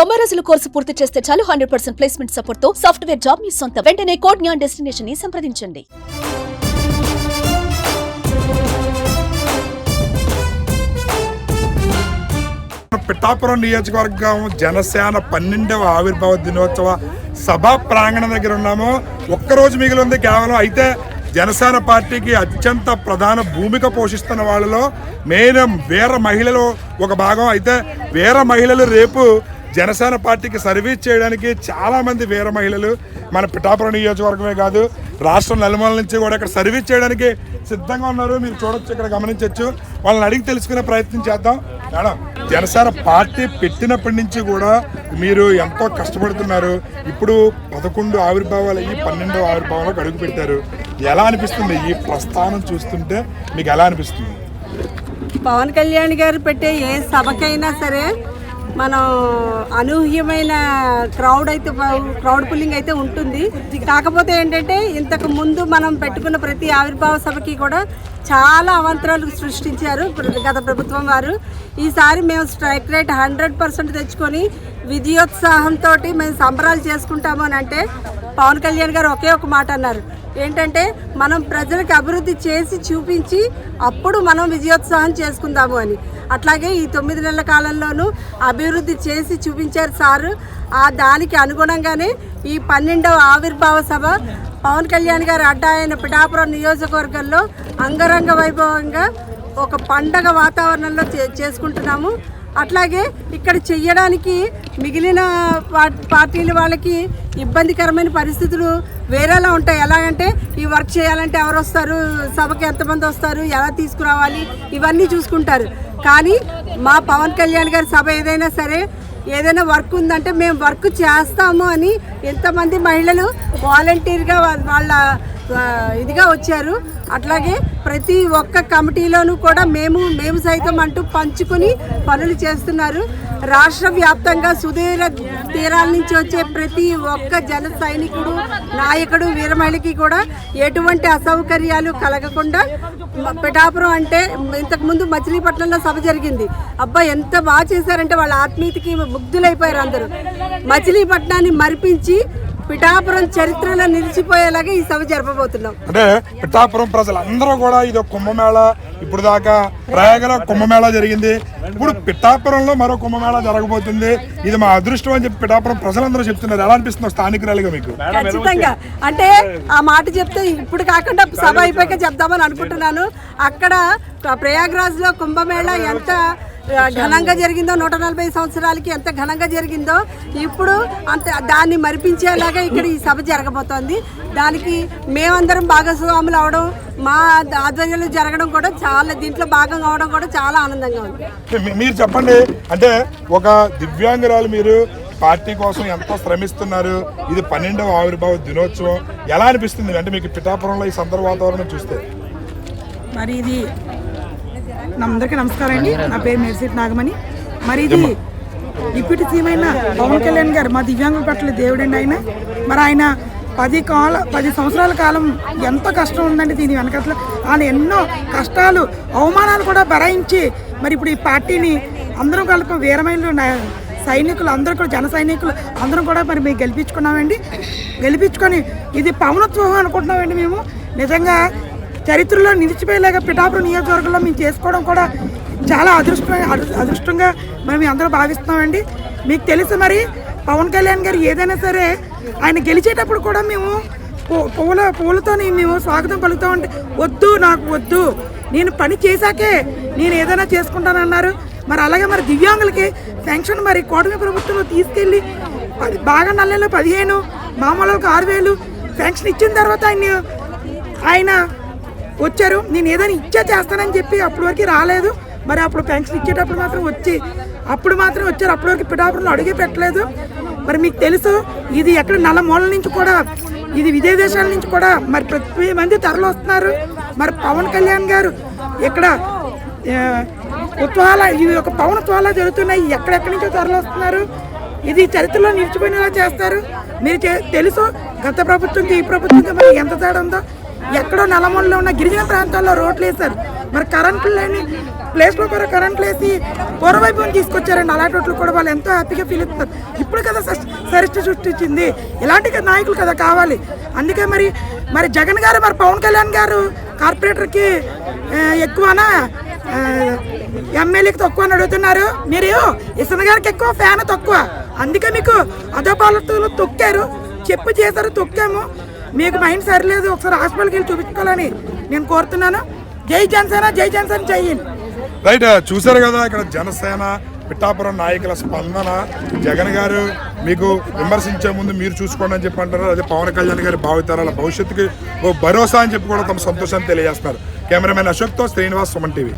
90 రోజుల కోర్సు పూర్తి చేస్తే చాలు 100% ప్లేస్మెంట్ సపోర్ట్ తో సాఫ్ట్వేర్ జాబ్ మీ సొంతం. వెంటనే కోడ్ జ్ఞాన్ డెస్టినేషన్ ని సంప్రదించండి. పిఠాపురం నియోజకవర్గం జనసేన 12వ ఆవిర్భావ దినోత్సవ సభా ప్రాంగణం దగ్గర ఉన్నాము. ఒక్కరోజు మిగిలి ఉంది కేవలం. అయితే జనసేన పార్టీకి అత్యంత ప్రధాన భూమిక పోషిస్తున్న వాళ్ళలో మెయిన్ వీర మహిళలు ఒక భాగం. అయితే వీర మహిళలు రేపు జనసేన పార్టీకి సర్వీస్ చేయడానికి చాలామంది వీర మహిళలు మన పిఠాపురం నియోజకవర్గమే కాదు రాష్ట్రం నలుమూల నుంచి కూడా ఇక్కడ సర్వీస్ చేయడానికి సిద్ధంగా ఉన్నారు. మీరు చూడొచ్చు, ఇక్కడ గమనించవచ్చు. వాళ్ళని అడిగి తెలుసుకునే ప్రయత్నం చేద్దాం. మేడం, జనసేన పార్టీ పెట్టినప్పటి నుంచి కూడా మీరు ఎంతో కష్టపడుతున్నారు. ఇప్పుడు 11 ఆవిర్భావాలు అయ్యి 12వ ఆవిర్భావంలోకి అడుగు పెట్టారు. ఎలా అనిపిస్తుంది ఈ ప్రస్థానం చూస్తుంటే? మీకు ఎలా అనిపిస్తుంది? పవన్ కళ్యాణ్ గారు పెట్టే ఏ సభకైనా సరే మనం అనూహ్యమైన క్రౌడ్ పుల్లింగ్ అయితే ఉంటుంది. కాకపోతే ఏంటంటే ఇంతకు ముందు మనం పెట్టుకున్న ప్రతి ఆవిర్భావ సభకి కూడా చాలా అవాంతరాలు సృష్టించారు గత ప్రభుత్వం వారు. ఈసారి మేము స్ట్రైక్ రేట్ 100% తెచ్చుకొని విజయోత్సాహంతో మేము సంబరాలు చేసుకుంటాము అని అంటే పవన్ కళ్యాణ్ గారు ఒకే ఒక మాట అన్నారు, ఏంటంటే మనం ప్రజలకు అభివృద్ధి చేసి చూపించి అప్పుడు మనం విజయోత్సాహం చేసుకుందాము అని. అట్లాగే ఈ 9 నెలల కాలంలోనూ అభివృద్ధి చేసి చూపించారు సారు. దానికి అనుగుణంగానే ఈ 12వ ఆవిర్భావ సభ పవన్ కళ్యాణ్ గారు అడ్డా అయిన పిఠాపురం నియోజకవర్గంలో అంగరంగ వైభవంగా ఒక పండగ వాతావరణంలో చేసుకుంటున్నాము. అట్లాగే ఇక్కడ చెయ్యడానికి మిగిలిన పార్టీల వాళ్ళకి ఇబ్బందికరమైన పరిస్థితులు వేరేలా ఉంటాయి. ఎలాగంటే ఈ వర్క్ చేయాలంటే ఎవరు వస్తారు, సభకి ఎంతమంది వస్తారు, ఎలా తీసుకురావాలి, ఇవన్నీ చూసుకుంటారు. కానీ మా పవన్ కళ్యాణ్ గారి సభ ఏదైనా సరే ఏదైనా వర్క్ ఉందంటే మేము వర్క్ చేస్తాము అని ఎంతమంది మహిళలు వాలంటీర్గా వాళ్ళ ఇదిగా వచ్చారు. అట్లాగే ప్రతి ఒక్క కమిటీలోనూ కూడా మేము సైతం అంటూ పంచుకొని పనులు చేస్తున్నారు. రాష్ట్ర వ్యాప్తంగా సుదీర తీరాల నుంచి వచ్చే ప్రతి ఒక్క జన సైనికుడు, నాయకుడు, వీరమహిళకి కూడా ఎటువంటి అసౌకర్యాలు కలగకుండా పిఠాపురం అంటే ఇంతకుముందు మచిలీపట్నంలో సభ జరిగింది. అబ్బా ఎంత బాగా చేశారంటే వాళ్ళ ఆత్మీయతకి ముగ్ధులైపోయారు అందరూ. మచిలీపట్నాన్ని మరిపించి పిఠాపురం చరిత్రలో నిలిచిపోయేలాగా ఈ సభ జరపబోతున్నాం. అంటే పిఠాపురం ప్రజలందరూ కూడా ఇది ఒక కుంభమేళ. ఇప్పుడు దాకా ప్రయాగలో కుంభమేళా జరిగింది, ఇప్పుడు పిఠాపురంలో మరో కుంభమేళా జరగబోతుంది. ఇది మా అదృష్టం అని చెప్పి పిఠాపురం ప్రజలందరూ చెప్తున్నారు. ఎలా అనిపిస్తుంది స్థానికురాలుగా మీకు? ఖచ్చితంగా అంటే ఆ మాట చెప్తే ఇప్పుడు కాకుండా సభ అయిపోయాక చెప్దామని అనుకుంటున్నాను. అక్కడ ప్రయాగ్రాజ్లో కుంభమేళా ఎంత ఘనంగా జరిగిందో, 140 సంవత్సరాలకి ఎంత ఘనంగా జరిగిందో ఇప్పుడు అంత దాన్ని మరిపించేలాగా ఇక్కడ ఈ సభ జరగబోతోంది. దానికి మేమందరం భాగస్వాములు అవడం, మా ఆధ్వర్యంలో జరగడం కూడా చాలా, దీంట్లో భాగంగా అవడం కూడా చాలా ఆనందంగా ఉంది. మీరు చెప్పండి, అంటే ఒక దివ్యాంగురాలు మీరు పార్టీ కోసం ఎంతో శ్రమిస్తున్నారు. ఇది 12వ ఆవిర్భావ దినోత్సవం. ఎలా అనిపిస్తుంది అంటే మీకు పిఠాపురంలో ఈ సందర్భ వాతావరణం చూస్తే? మరి ఇది అందరికీ నమస్కారం అండి. నా పేరు మేర్సిట్ నాగమణి. మరి ఇది డిప్యూటీ సీఎం అయిన పవన్ కళ్యాణ్ గారు మా దివ్యాంగుల పట్ల దేవుడండి ఆయన. మరి ఆయన 10 సంవత్సరాల కాలం ఎంతో కష్టం ఉందండి దీని వెనకట్ల. ఆయన ఎన్నో కష్టాలు, అవమానాలు కూడా భరాయించి మరి ఇప్పుడు ఈ పార్టీని అందరం కలిపి వీరమైన సైనికులు అందరూ కూడా, జన సైనికులు అందరం కూడా మరి మేము గెలిపించుకొని ఇది పవనోత్సవం అనుకుంటున్నామండి. మేము నిజంగా చరిత్రలో నిలిచిపోయేలాగా పిఠాపురం నియోజకవర్గంలో మేము చేసుకోవడం కూడా చాలా అదృష్టంగా మేము అందరూ భావిస్తున్నామండి. మీకు తెలుసు మరి పవన్ కళ్యాణ్ గారు ఏదైనా సరే ఆయన గెలిచేటప్పుడు కూడా మేము పూలతో మేము స్వాగతం పలుకుతామంటే, వద్దు నాకు వద్దు, నేను పని చేశాకే నేను ఏదైనా చేసుకుంటానన్నారు. మరి అలాగే మరి దివ్యాంగులకి పెన్షన్ మరి కూటమి ప్రభుత్వంలో తీసుకెళ్ళి బాగా నెలలో 15, మామూలుగా 6,000 పెన్షన్ ఇచ్చిన తర్వాత ఆయన వచ్చారు. నేను ఏదైనా చేస్తానని చెప్పి అప్పటి వరకు రాలేదు. మరి అప్పుడు పెన్షన్ ఇచ్చేటప్పుడు మాత్రం వచ్చారు. అప్పటి వరకు పిఠాపురంలో అడిగే పెట్టలేదు. మరి మీకు తెలుసు ఇది ఎక్కడ నల్లమూలల నుంచి కూడా, ఇది విదేశాల నుంచి కూడా మరి ప్రతి మంది తరలి వస్తున్నారు. మరి పవన్ కళ్యాణ్ గారు ఇక్కడ ఇది ఒక పవనోత్సవాలు జరుగుతున్నాయి. ఎక్కడెక్కడి నుంచో తరలి వస్తున్నారు. ఇది చరిత్రలో నిలిచిపోయినలా చేస్తారు. మీరు తెలుసు గత ప్రభుత్వంకి ఈ ప్రభుత్వంకి మరి ఎంత తేడా ఉందో. ఎక్కడో నల్లమూలలో ఉన్న గిరిజన ప్రాంతాల్లో రోడ్లు వేశారు. మరి కరెంట్లు లేని ప్లేస్లో కూడా కరెంట్లు వేసి పూర్వవైపుని తీసుకొచ్చారండి. అలాంటి వాటిలో కూడా వాళ్ళు ఎంతో హ్యాపీగా ఫీల్ అవుతున్నారు. ఇప్పుడు కదా సరిష్టి సృష్టించింది, ఇలాంటి నాయకులు కదా కావాలి. అందుకే మరి జగన్ గారు మరి పవన్ కళ్యాణ్ గారు కార్పొరేటర్కి ఎక్కువనా ఎమ్మెల్యేకి తక్కువ అని అడుగుతున్నారు. మీరు ఇసన గారికి ఎక్కువ, ఫ్యాన్ తక్కువ. అందుకే మీకు అధోపాలతో తొక్కారు, చెప్పు చేశారు, తొక్కాము. మీకు మైండ్ సరిలేదు, ఒకసారి హాస్పిటల్కి వెళ్ళి చూపించుకోవాలని నేను కోరుతున్నాను. జై జనసేన, జై జనసేన, జై హింద్. రైట్, చూశారు కదా ఇక్కడ జనసేన పిఠాపురం నాయకుల స్పందన. జగన్ గారు మీకు విమర్శించే ముందు మీరు చూసుకోండి అని చెప్పి అంటారు. అదే పవన్ కళ్యాణ్ గారి భావితరాల భవిష్యత్తుకి ఓ భరోసా అని చెప్పి కూడా తమ సంతోషాన్ని తెలియజేస్తున్నారు. కెమెరామెన్ అశోక్తో శ్రీనివాస్, సుమన్ టీవీ.